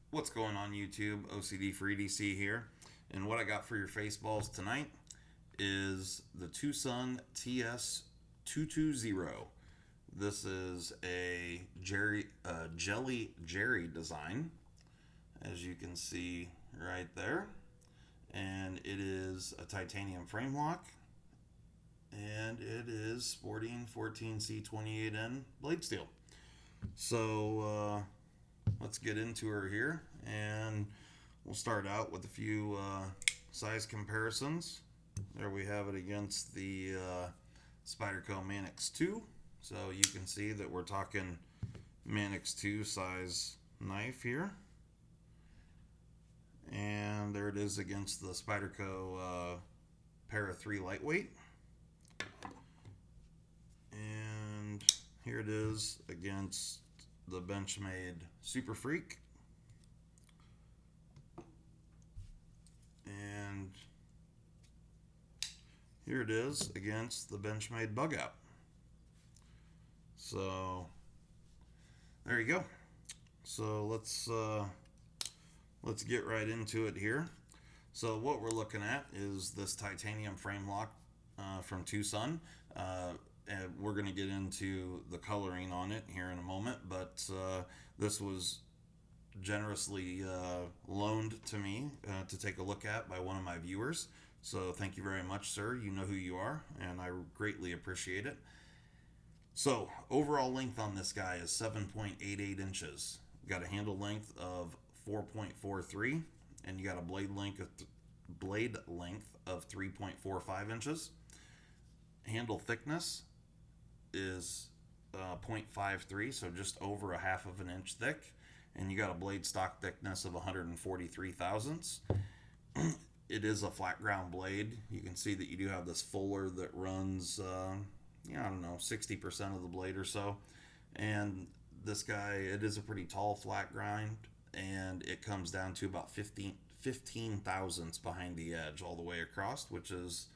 What's going on YouTube? OCD for EDC here. And what I got for your face balls tonight is the TwoSun TS-220. This is a jelly Jerry design, as you can see right there. And it is a titanium frame lock. And it is sporting 14C28N blade steel. So let's get into her here, and we'll start out with a few size comparisons. There we have it against the Spyderco Manix 2. So you can see that we're talking Manix 2 size knife here. And there it is against the Spyderco Para 3 lightweight. And here it is against the Benchmade Super Freak. And here it is against the Benchmade Bug Out. So there you go. So let's get right into it here. So what we're looking at is this titanium frame lock from TwoSun. And we're going to get into the coloring on it here in a moment, but this was generously loaned to me to take a look at by one of my viewers. So thank you very much, sir. You know who you are, and I greatly appreciate it. So overall length on this guy is 7.88 inches. You got a handle length of 4.43, and you got a blade length of 3.45 inches. Handle thickness is 0.53, so just over a half of an inch thick, and you got a blade stock thickness of 143 thousandths. It is a flat ground blade. You can see that you do have this fuller that runs, I don't know, 60% of the blade or so. And this guy, it is a pretty tall flat grind, and it comes down to about 15 thousandths behind the edge all the way across, which is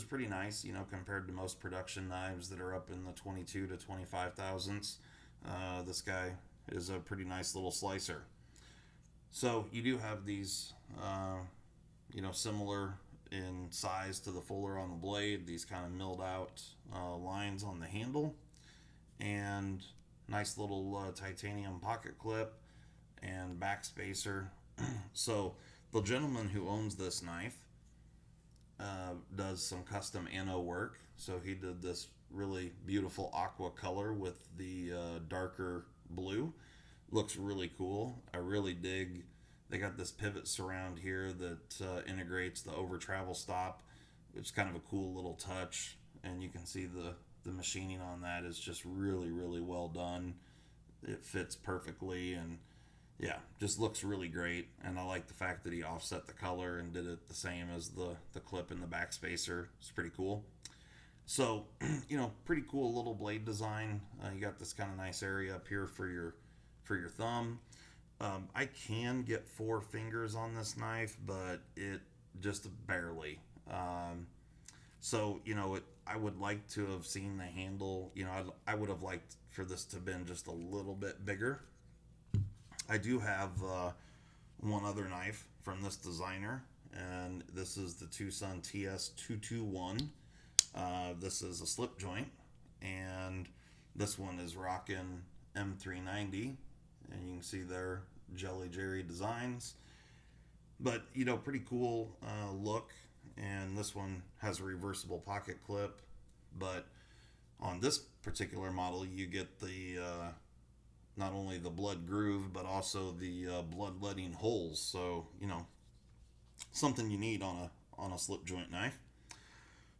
pretty nice, compared to most production knives that are up in the 22 to 25 thousandths. This guy is a pretty nice little slicer. So you do have these, similar in size to the fuller on the blade, these kind of milled out lines on the handle, and nice little titanium pocket clip and back spacer. So the gentleman who owns this knife does some custom anno work. So he did this really beautiful aqua color with the darker blue. Looks really cool. I really dig. They got this pivot surround here that integrates the over travel stop, which is kind of a cool little touch. And you can see the machining on that is just really, really well done. It fits perfectly, and yeah, just looks really great. And I like the fact that he offset the color and did it the same as the clip in the back spacer. It's pretty cool. So, pretty cool little blade design. You got this kind of nice area up here for your thumb. I can get 4 fingers on this knife, but it just barely. So, I would like to have seen the handle. I would have liked for this to have been just a little bit bigger. I do have one other knife from this designer, and this is the TwoSun TS-221. This is a slip joint, and this one is rocking M390, and you can see there Jelly Jerry designs. But pretty cool look, and this one has a reversible pocket clip. But on this particular model, you get the not only the blood groove, but also the bloodletting holes. So something you need on a slip joint knife.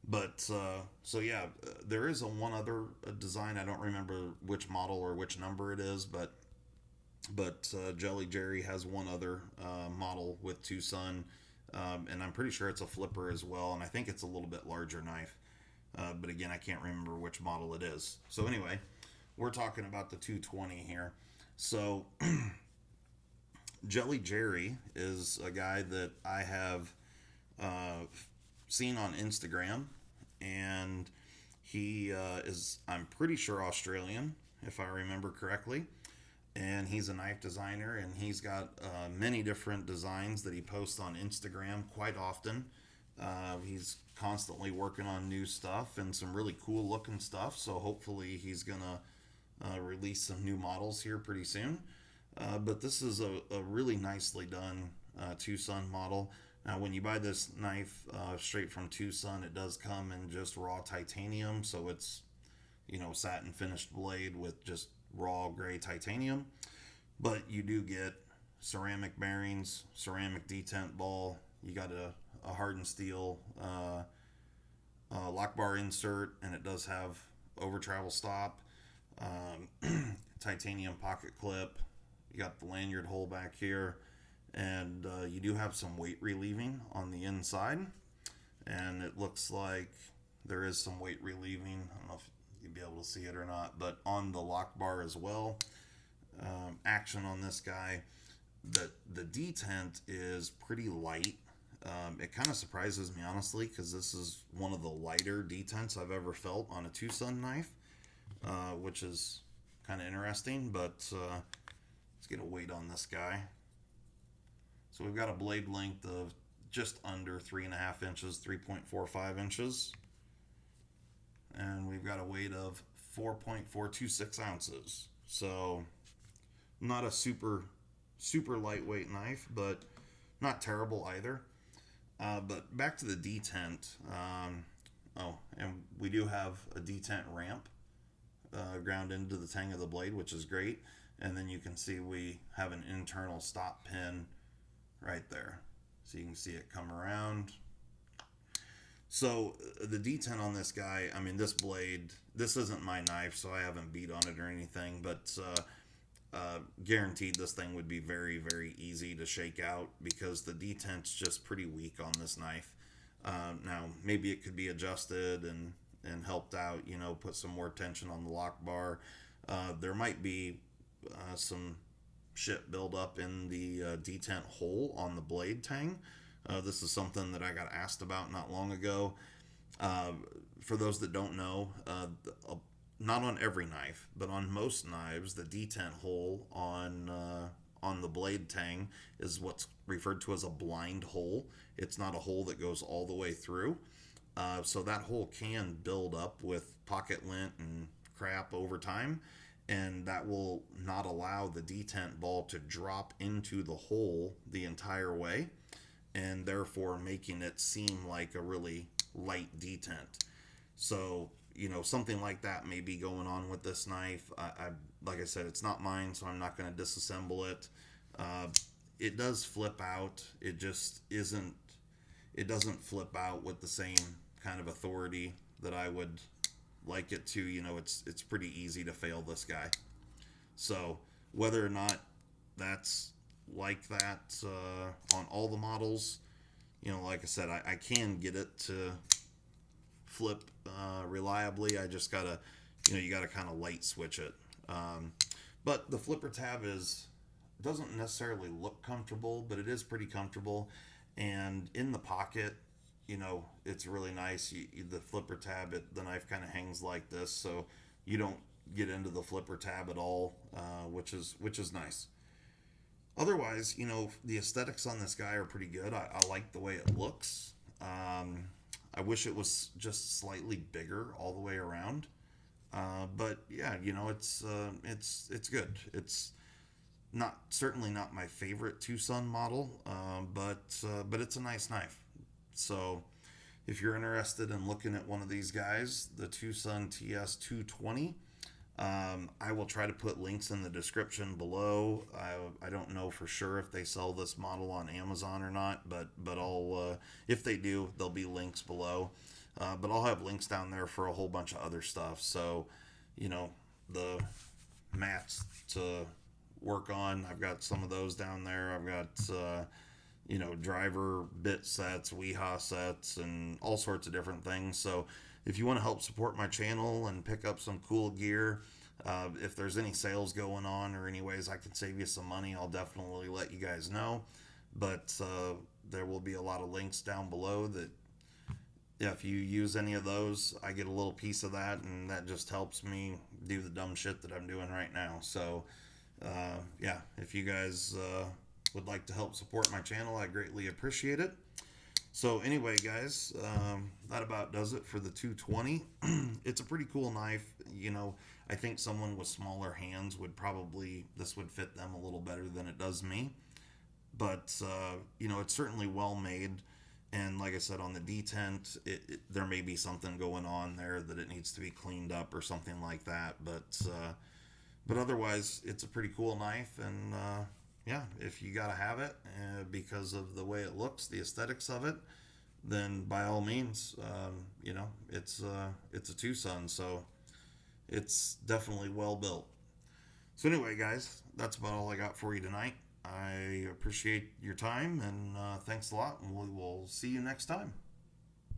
But so yeah, there is one other design. I don't remember which model or which number it is, but Jelly Jerry has one other model with TwoSun, and I'm pretty sure it's a flipper as well, and I think it's a little bit larger knife. But again, I can't remember which model it is. So anyway, we're talking about the 220 here. So Jelly Jerry is a guy that I have seen on Instagram, and he is, I'm pretty sure, Australian, if I remember correctly. and he's a knife designer, and he's got many different designs that he posts on Instagram quite often. He's constantly working on new stuff and some really cool looking stuff, so hopefully he's gonna release some new models here pretty soon. But this is a really nicely done TwoSun model. Now, when you buy this knife straight from TwoSun, it does come in just raw titanium, so it's, you know, satin finished blade with just raw gray titanium. But you do get ceramic bearings, ceramic detent ball. You got a hardened steel lock bar insert, and it does have over travel stop, titanium pocket clip. You got the lanyard hole back here, and you do have some weight relieving on the inside, and it looks like there is some weight relieving. I don't know if you'll be able to see it or not, but on the lock bar as well. Action on this guy, the detent is pretty light. It kind of surprises me, honestly, because this is one of the lighter detents I've ever felt on a TwoSun knife, which is kind of interesting. But let's get a weight on this guy. So we've got a blade length of just under 3.5 inches, 3.45 inches. And we've got a weight of 4.426 ounces. So not a super lightweight knife, but not terrible either. But back to the detent. And we do have a detent ramp ground into the tang of the blade, which is great. And then you can see we have an internal stop pin right there. So you can see it come around. So the detent on this guy, I mean, this blade, this isn't my knife, so I haven't beat on it or anything, but guaranteed this thing would be very, very easy to shake out because the detent's just pretty weak on this knife. Now, maybe it could be adjusted and helped out, you know, put some more tension on the lock bar. There might be some shit build up in the detent hole on the blade tang. This is something that I got asked about not long ago. For those that don't know, not on every knife, but on most knives, the detent hole on the blade tang is what's referred to as a blind hole. It's not a hole that goes all the way through. So that hole can build up with pocket lint and crap over time, and that will not allow the detent ball to drop into the hole the entire way, and therefore making it seem like a really light detent. So, you know, something like that may be going on with this knife. I like I said, it's not mine, so I'm not going to disassemble it. It does flip out. It just isn't. It doesn't flip out with the same kind of authority that I would like it to. You know, it's pretty easy to fail this guy. So whether or not that's like that on all the models, you know, like I said, I can get it to flip reliably. I just gotta, you know, you gotta kind of light switch it. But the flipper tab doesn't necessarily look comfortable, but it is pretty comfortable. And in the pocket, you know, it's really nice. The flipper tab, the knife kind of hangs like this, so you don't get into the flipper tab at all, which is nice. Otherwise, you know, the aesthetics on this guy are pretty good. I like the way it looks. I wish it was just slightly bigger all the way around. But yeah, you know, it's good. It's certainly not my favorite TwoSun model, but it's a nice knife. So if you're interested in looking at one of these guys, the TwoSun TS-220, I will try to put links in the description below. I don't know for sure if they sell this model on Amazon or not, but I'll if they do, there'll be links below. But I'll have links down there for a whole bunch of other stuff. So, you know, the mats to work on, I've got some of those down there. I've got you know, driver bit sets, Weehaw sets, and all sorts of different things. So if you want to help support my channel and pick up some cool gear, if there's any sales going on or any ways I can save you some money, I'll definitely let you guys know. But there will be a lot of links down below that, yeah, if you use any of those, I get a little piece of that, and that just helps me do the dumb shit that I'm doing right now. So yeah, if you guys would like to help support my channel, I greatly appreciate it. So anyway, guys, that about does it for the 220. It's a pretty cool knife. You know, I think someone with smaller hands would probably, this would fit them a little better than it does me. But, you know, it's certainly well made. And like I said, on the detent, there may be something going on there that it needs to be cleaned up or something like that. But otherwise, it's a pretty cool knife. And yeah, if you got to have it because of the way it looks, the aesthetics of it, then by all means, you know, it's a TwoSun, so it's definitely well built. So anyway, guys, that's about all I got for you tonight. I appreciate your time, and thanks a lot, and we will see you next time.